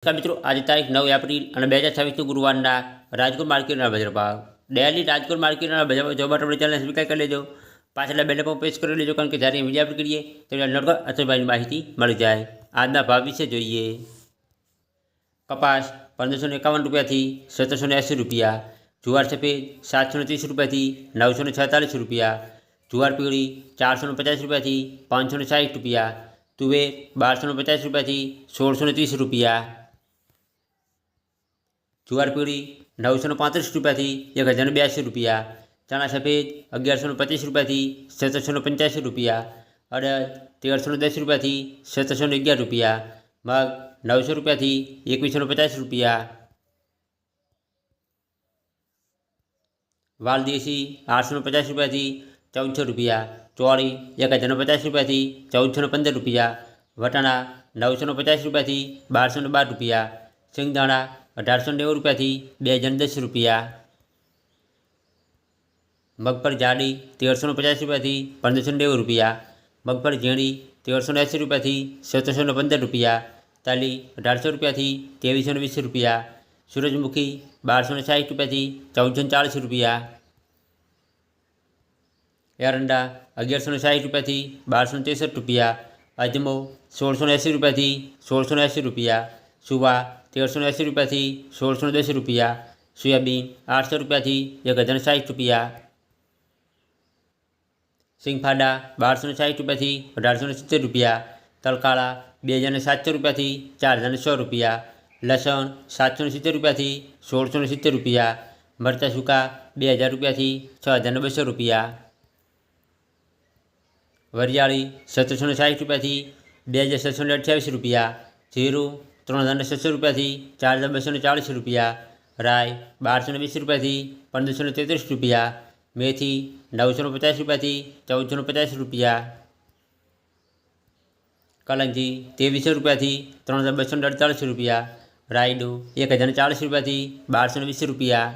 મિત્રો આજે તારીખ 9 એપ્રિલ અને 2026 ગુરુવારના રાજકોટ માર્કેટના બજાર ભાવ ડેલી રાજકોટ માર્કેટના બજાર ભાવ જોવા માટે આપણે ચેનલ સબસ્ક્રાઇબ કરી લેજો, પાછળના બેલ આઇકન પ્રેસ કરી લેજો, કારણ કે જ્યારે વિડીયો અપલોડ કરીએ ત્યારે નોટિફિકેશન અથવાની માહિતી મળી જાય। આજના ભાવ વિશે જોઈએ। કપાસ 1551 રૂપિયાથી 1780 રૂપિયા, જુવાર સફેદ 730 રૂપિયાથી 946 રૂપિયા, જુવાર પીળી 450 રૂપિયાથી 560 રૂપિયા, તુવેર 1250 રૂપિયાથી 1630 રૂપિયા, જુવાર પીળી 935 રૂપિયાથી 1082 રૂપિયા, ચણા સફેદ 1125 રૂપિયાથી 1785 રૂપિયા, અડદ 1310 રૂપિયાથી 1711 રૂપિયા, મગ 900 રૂપિયાથી 2150 રૂપિયા, વાલ દેશી 850 રૂપિયાથી 1400 રૂપિયા, ચોળી 1050 રૂપિયાથી 1415 રૂપિયા, વટાણા 950 રૂપિયાથી 1212 રૂપિયા, સિંગદાણા 1890 રૂપિયાથી 2010 રૂપિયા, મગફળી જાડી 1350 રૂપિયાથી 1590 રૂપિયા, મગફળી ઝીણી 1380 રૂપિયાથી 1715 રૂપિયા, તાલી 1800 રૂપિયાથી 2320 રૂપિયા, સૂરજમુખી 1260 રૂપિયાથી 1440 રૂપિયા, એરંડા 1160 રૂપિયાથી 1263 રૂપિયા, અજમો 1680 રૂપિયાથી 1680 રૂપિયા, સુવા 1380 રૂપિયાથી 1610 રૂપિયા, સોયાબીન 800 રૂપિયાથી 1060 રૂપિયા, સિંગફાડા 1260 રૂપિયાથી 1870 રૂપિયા, તલકાળા 2700 રૂપિયાથી 4000 રૂપિયા, લસણ 770 રૂપિયાથી 1670 રૂપિયા, મરચાં સૂકા 2000 રૂપિયાથી 6200 રૂપિયા, વરિયાળી 1760 રૂપિયાથી 2728 રૂપિયા, જીરું 3600 રૂપિયાથી 4240 રૂપિયા, રાઈ 1220 રૂપિયાથી 1533 રૂપિયા, મેથી 950 રૂપિયાથી 1450 રૂપિયા, કલંજી 2300 રૂપિયાથી 3248 રૂપિયા, રાયડો 1040 રૂપિયાથી 1220 રૂપિયા।